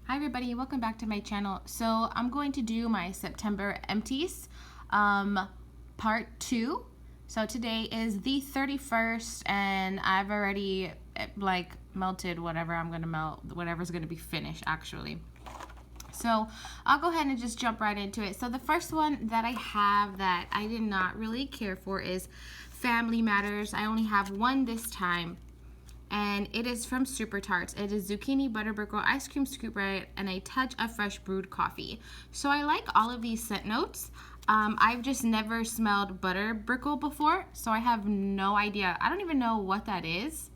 Hi everybody, welcome back to my channel. So I'm going to do my September empties part 2. So today is the 31st and I've already melted whatever I'm going to melt, whatever's going to be finished actually. So I'll go ahead and just jump right into it. So the first one that I have that I did not really care for is Family Matters. I only have one this time. And it is from Super Tarts. It is zucchini, butter brickle, ice cream scoop bread, and a touch of fresh brewed coffee. So I like all of these scent notes. I've just never smelled butter brickle before, so I have no idea. I don't even know what that is,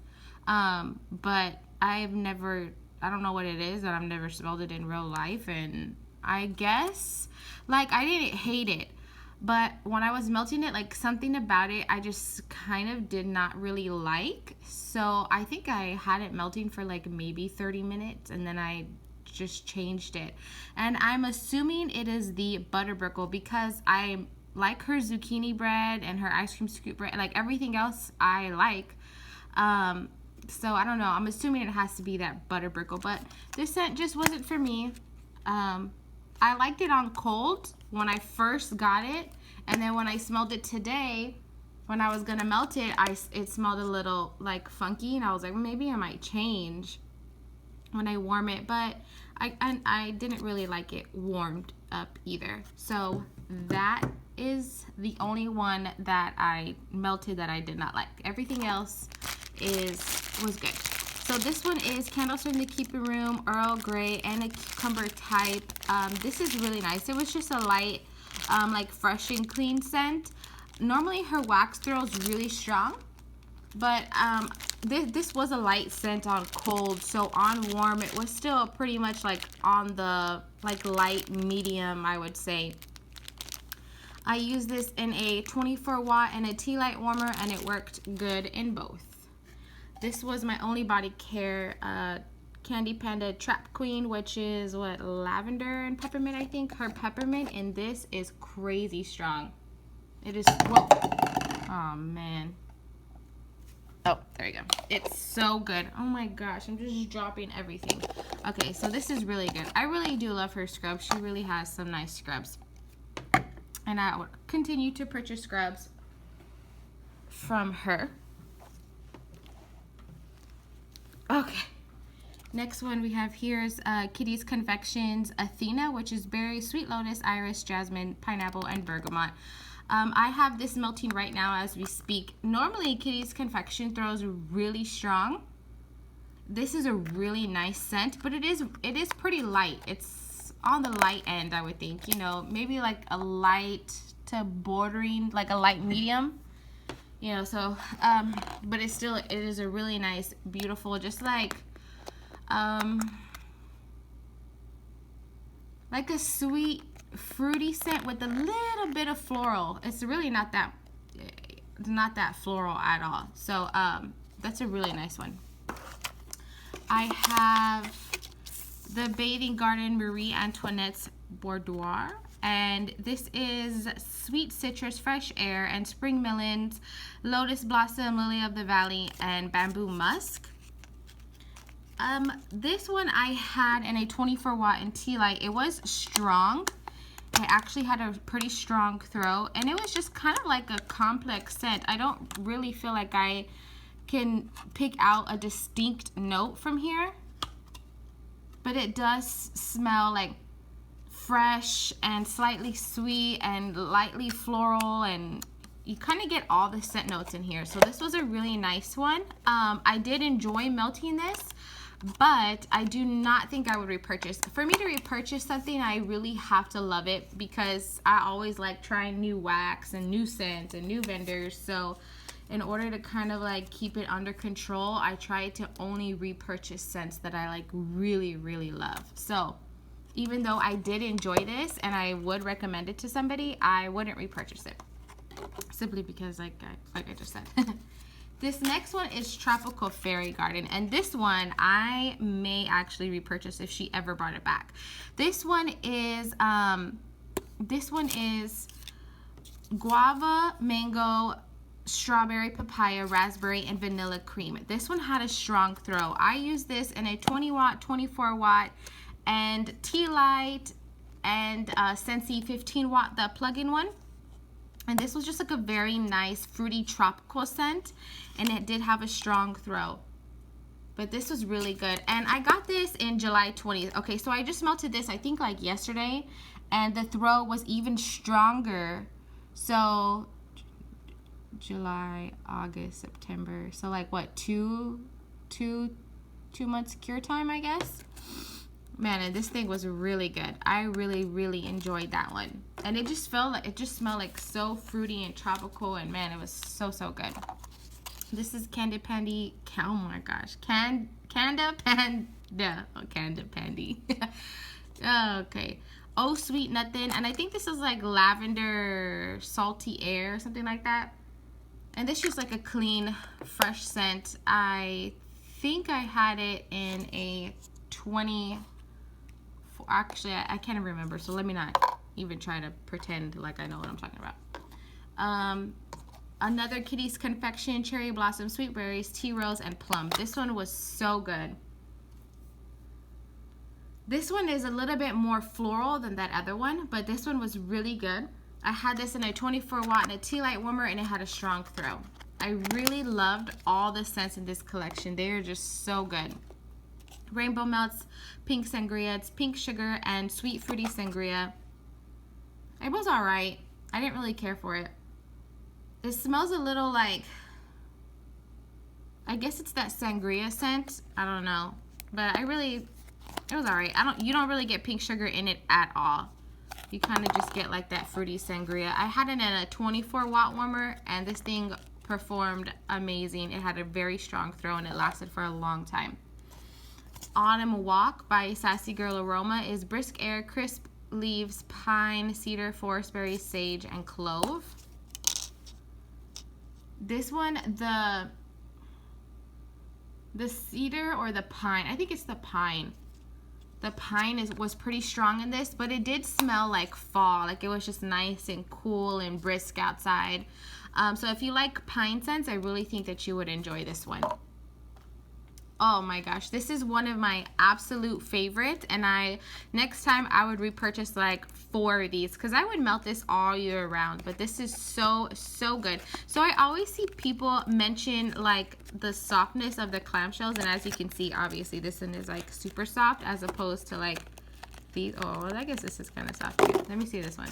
but I don't know what it is, and I've never smelled it in real life. And I guess, I didn't hate it. But when I was melting it, something about it, I just kind of did not really like. So I think I had it melting for maybe 30 minutes and then I just changed it. And I'm assuming it is the butter brickle because I like her zucchini bread and her ice cream scoop bread. Everything else I like. So I don't know. I'm assuming it has to be that butter brickle. But this scent just wasn't for me. I liked it on cold when I first got it, and then when I smelled it today, when I was gonna melt it, it smelled a little funky, and I was like, maybe I might change when I warm it, but I didn't really like it warmed up either. So that is the only one that I melted that I did not like. Everything else was good. So this one is Candles from the Keeping Room, Earl Grey, and a cucumber type. This is really nice. It was just a light, fresh and clean scent. Normally her wax throw is really strong, but this was a light scent on cold. So on warm, it was still pretty much on the light medium, I would say. I used this in a 24 watt and a tea light warmer, and it worked good in both. This was my only body care Candy Panda Trap Queen, which is lavender and peppermint, I think. Her peppermint in this is crazy strong. It is, whoa. Oh man. Oh, there you go. It's so good. Oh my gosh, I'm just dropping everything. Okay, so this is really good. I really do love her scrubs. She really has some nice scrubs. And I will continue to purchase scrubs from her. Okay, next one we have here is Kitty's Confections Athena, which is berry, sweet lotus, iris, jasmine, pineapple, and bergamot. I have this melting right now as we speak. Normally Kitty's Confection throws really strong. This is a really nice scent, but it is pretty light. It's on the light end, I would think. You know, maybe a light to bordering, a light medium. You know, so, but it is a really nice, beautiful, just a sweet, fruity scent with a little bit of floral. It's really not that floral at all. So, that's a really nice one. I have the Bathing Garden Marie Antoinette's Boudoir. And this is sweet citrus, fresh air, and spring melons, lotus blossom, lily of the valley, and bamboo musk. This one I had in a 24 watt and tea light. It was strong. It actually had a pretty strong throw, and it was just kind of like a complex scent. I don't really feel like I can pick out a distinct note from here, but it does smell fresh and slightly sweet and lightly floral, and you kind of get all the scent notes in here. So this was a really nice one. I did enjoy melting this, but I do not think I would repurchase. For me to repurchase something, I really have to love it, because I always like trying new wax and new scents and new vendors. So in order to kind of keep it under control, I try to only repurchase scents that I really, really love. So even though I did enjoy this and I would recommend it to somebody, I wouldn't repurchase it. Simply because, like I just said. This next one is Tropical Fairy Garden. And this one I may actually repurchase if she ever brought it back. This one is guava, mango, strawberry, papaya, raspberry, and vanilla cream. This one had a strong throw. I used this in a 20 watt, 24 watt, and Tea Light, and Scentsy 15 watt, the plug-in one. And this was just like a very nice fruity tropical scent, and it did have a strong throw. But this was really good. And I got this in July 20th. Okay, so I just melted this, I think like yesterday, and the throw was even stronger. So July, August, September. So like what, two months cure time, I guess. Man, and this thing was really good. I really enjoyed that one. And it just smelled like so fruity and tropical, and man, it was so good. This is Panda. Oh my gosh. Panda. Oh, Pandy. Okay. Oh Sweet Nothing. And I think this is like lavender salty air or something like that. And this is just like a clean, fresh scent. I think I had it in a 20. Actually, I can't even remember, so let me not even try to pretend like I know what I'm talking about. Another Kitty's Confection, Cherry Blossom, Sweet Berries, Tea Rose, and Plum. This one was so good. This one is a little bit more floral than that other one, but this one was really good. I had this in a 24 watt and a tea light warmer, and it had a strong throw. I really loved all the scents in this collection. They are just so good. Rainbow Melts, Pink Sangria, it's Pink Sugar, and Sweet Fruity Sangria. It was alright. I didn't really care for it. It smells a little like, I guess it's that sangria scent. I don't know. But it was alright. You don't really get pink sugar in it at all. You kind of just get like that fruity sangria. I had it in a 24 watt warmer, and this thing performed amazing. It had a very strong throw, and it lasted for a long time. Autumn Walk by Sassy Girl Aroma is brisk air, crisp leaves, pine, cedar, forest berries, sage, and clove. This one, the cedar or the pine, I think it's the pine. The pine was pretty strong in this, but it did smell like fall. Like it was just nice and cool and brisk outside. So if you like pine scents, I really think that you would enjoy this one. Oh my gosh, this is one of my absolute favorites, and next time I would repurchase like 4 of these because I would melt this all year round. But this is so good. So I always see people mention like the softness of the clamshells, and as you can see, obviously this one is like super soft as opposed to like these. Oh, well, I guess this is kind of soft too. Let me see this one.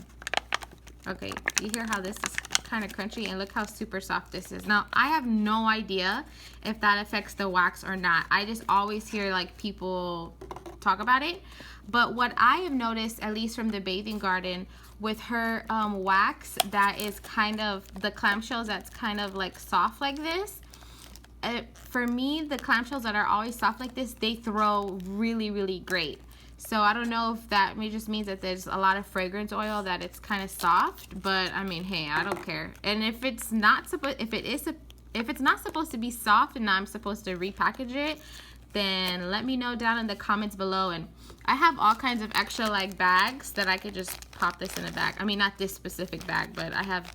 Okay, you hear how this is kind of crunchy, and look how super soft this is. Now, I have no idea if that affects the wax or not. I just always hear like people talk about it. But what I have noticed, at least from the Bathing Garden, with her wax that is kind of, the clamshells that's kind of like soft like this, for me, the clamshells that are always soft like this, they throw really great. So I don't know if that just means that there's a lot of fragrance oil, that it's kind of soft, but I mean, hey, I don't care. And if it's not supposed to be soft and I'm supposed to repackage it, then let me know down in the comments below. And I have all kinds of extra like bags that I could just pop this in a bag. I mean, not this specific bag, but I have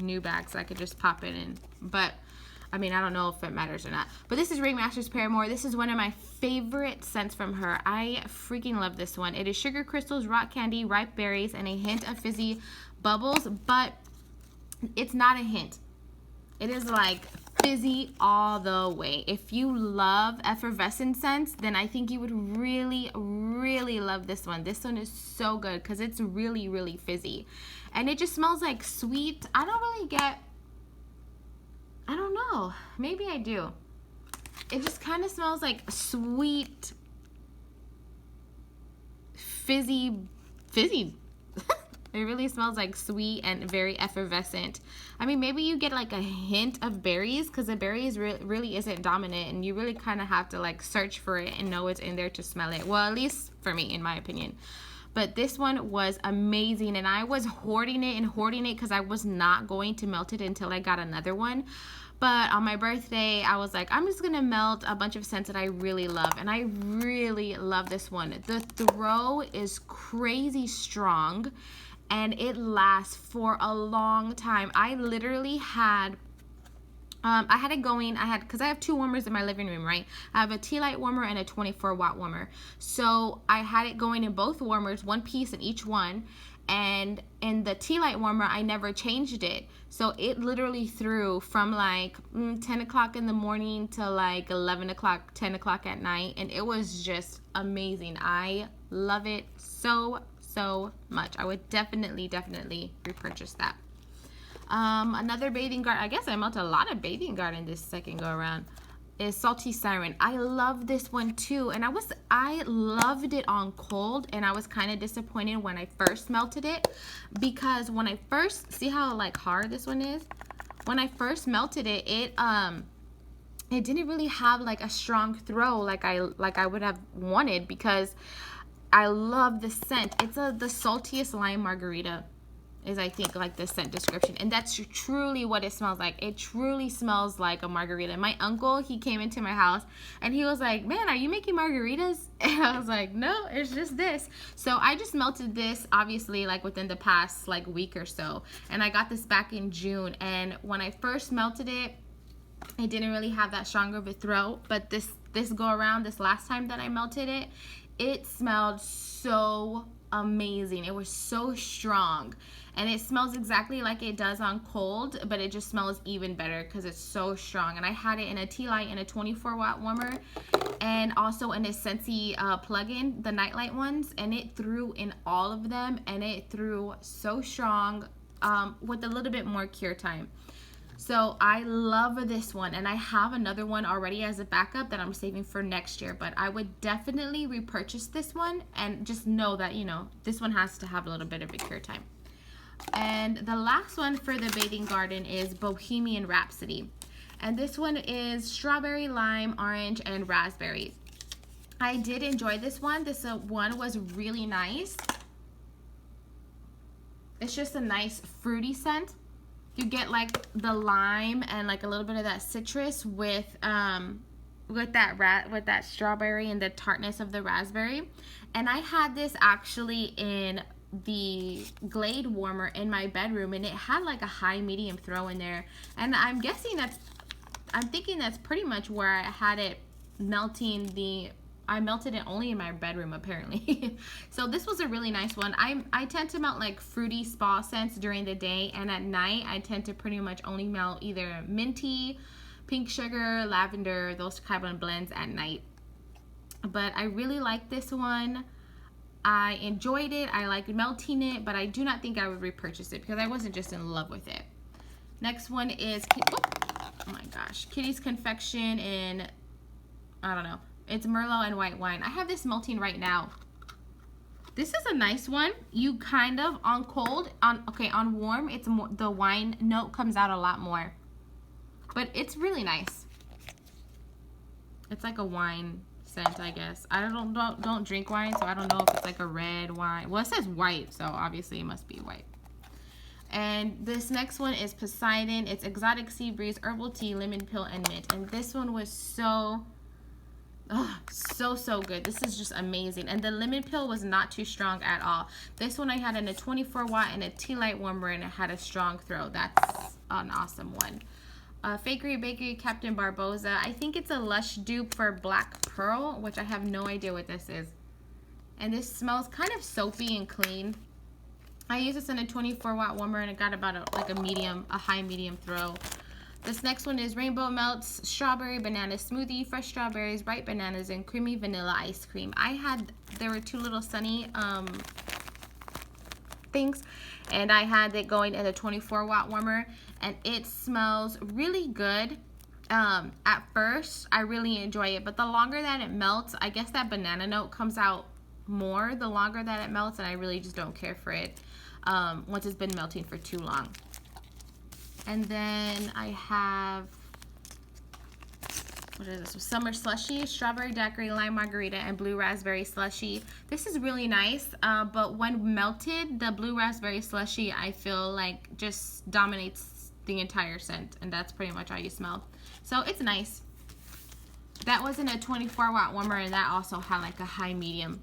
new bags I could just pop it in. But I mean, I don't know if it matters or not. But this is Ringmaster Paramore. This is one of my favorite scents from her. I freaking love this one. It is sugar crystals, rock candy, ripe berries, and a hint of fizzy bubbles. But it's not a hint. It is like fizzy all the way. If you love effervescent scents, then I think you would really love this one. This one is so good because it's really fizzy. And it just smells like sweet. I don't know. Maybe I do. It just kind of smells like sweet, fizzy. It really smells like sweet and very effervescent. I mean, maybe you get like a hint of berries because the berries really isn't dominant, and you really kind of have to like search for it and know it's in there to smell it. Well, at least for me, in my opinion. But this one was amazing, and I was hoarding it because I was not going to melt it until I got another one. But on my birthday, I was like, I'm just going to melt a bunch of scents that I really love. And I really love this one. The throw is crazy strong, and it lasts for a long time. I literally had I had it going, because I have two warmers in my living room, right? I have a tea light warmer and a 24-watt warmer. So I had it going in both warmers, one piece in each one. And in the tea light warmer, I never changed it. So it literally threw from like 10 o'clock in the morning to like 11 o'clock, 10 o'clock at night. And it was just amazing. I love it so, so much. I would definitely repurchase that. Another bathing guard, I guess I melted a lot of bathing guard in this second go around, is Salty Siren. I love this one too, and I loved it on cold, and I was kind of disappointed when I first melted it, because when I first, see how like hard this one is? When I first melted it, it didn't really have like a strong throw like I would have wanted, because I love the scent. It's the saltiest lime margarita is, I think, like the scent description, and that's truly what it smells like. It truly smells like a margarita. My uncle, he came into my house and he was like, man, are you making margaritas? And I was like, no, it's just this. So I just melted this obviously like within the past like week or so, and I got this back in June. And when I first melted it, it didn't really have that strong of a throat, but this go around, this last time that I melted it, it smelled so amazing. It was so strong, and it smells exactly like it does on cold, but it just smells even better because it's so strong. And I had it in a tea light and a 24-watt warmer, and also in a Scentsy plug-in, the nightlight ones, and it threw in all of them, and it threw so strong with a little bit more cure time. So I love this one, and I have another one already as a backup that I'm saving for next year, but I would definitely repurchase this one, and just know that, you know, this one has to have a little bit of a cure time. And the last one for the bathing garden is Bohemian Rhapsody, and this one is strawberry, lime, orange, and raspberry. I did enjoy this one. This one was really nice. It's just a nice fruity scent. You get like the lime and like a little bit of that citrus with that strawberry and the tartness of the raspberry. And I had this actually in the Glade warmer in my bedroom, and it had like a high medium throw in there. And I'm thinking that's pretty much where I had it melting. I melted it only in my bedroom apparently. So this was a really nice one. I tend to melt like fruity spa scents during the day, and at night I tend to pretty much only melt either minty, pink sugar, lavender, those kind of blends at night. But I really like this one. I enjoyed it. I like melting it, but I do not think I would repurchase it because I wasn't just in love with it. Next one is, oh my gosh, Kitty's Confection in, I don't know. It's Merlot and white wine. I have this melting right now. This is a nice one. You kind of, on cold, on warm, it's more, the wine note comes out a lot more. But it's really nice. It's like a wine scent, I guess. I don't drink wine, so I don't know if it's like a red wine. Well, it says white, so obviously it must be white. And this next one is Poseidon. It's exotic sea breeze, herbal tea, lemon peel, and mint. And this one was so good. This is just amazing. And the lemon peel was not too strong at all. This one I had in a 24-watt and a tea light warmer, and it had a strong throw. That's an awesome one. Fakery Bakery Captain Barboza. I think it's a Lush dupe for Black Pearl, which I have no idea what this is. And this smells kind of soapy and clean. I used this in a 24-watt warmer, and it got about a high medium throw. This next one is Rainbow Melts Strawberry Banana Smoothie, fresh strawberries, ripe bananas, and creamy vanilla ice cream. There were two little sunny things, and I had it going in a 24-watt warmer, and it smells really good. At first, I really enjoy it, but the longer that it melts, I guess that banana note comes out more the longer that it melts, and I really just don't care for it once it's been melting for too long. And then I have, what is this? Summer Slushy, Strawberry Daiquiri, Lime Margarita, and Blue Raspberry Slushy. This is really nice, but when melted, the Blue Raspberry Slushy, I feel like just dominates the entire scent, and that's pretty much how you smell. So it's nice. That was in a 24-watt warmer, and that also had like a high medium.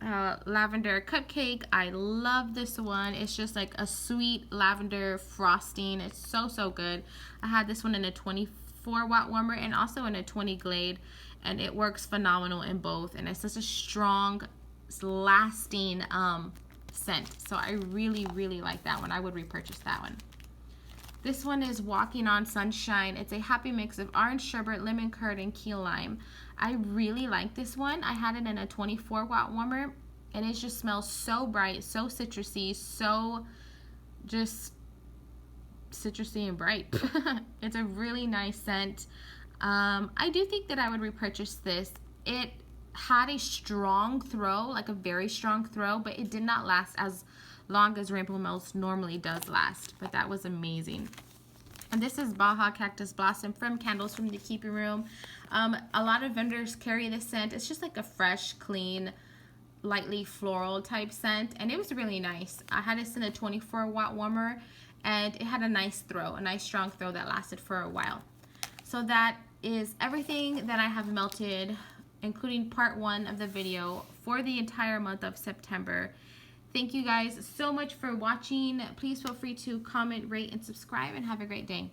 lavender cupcake. I love this one. It's just like a sweet lavender frosting. It's so good. I had this one in a 24-watt warmer and also in a 20 Glade, and it works phenomenal in both, and it's such a strong, lasting scent. So I really like that one. I would repurchase that one. This one is Walking on Sunshine. It's a happy mix of orange sherbet, lemon curd, and key lime. I really like this one. I had it in a 24-watt warmer, and it just smells so bright, so citrusy, so just citrusy and bright. It's a really nice scent. I do think that I would repurchase this. It had a strong throw, like a very strong throw, but it did not last as long as Rainbow Melts normally does last, but that was amazing. And this is Baja Cactus Blossom from Candles from the Keeping Room. A lot of vendors carry this scent. It's just like a fresh, clean, lightly floral type scent, and it was really nice. I had this in a 24-watt warmer, and it had a nice throw, a nice strong throw that lasted for a while. So that is everything that I have melted, including part 1 of the video for the entire month of September. Thank you guys so much for watching. Please feel free to comment, rate, and subscribe, and have a great day.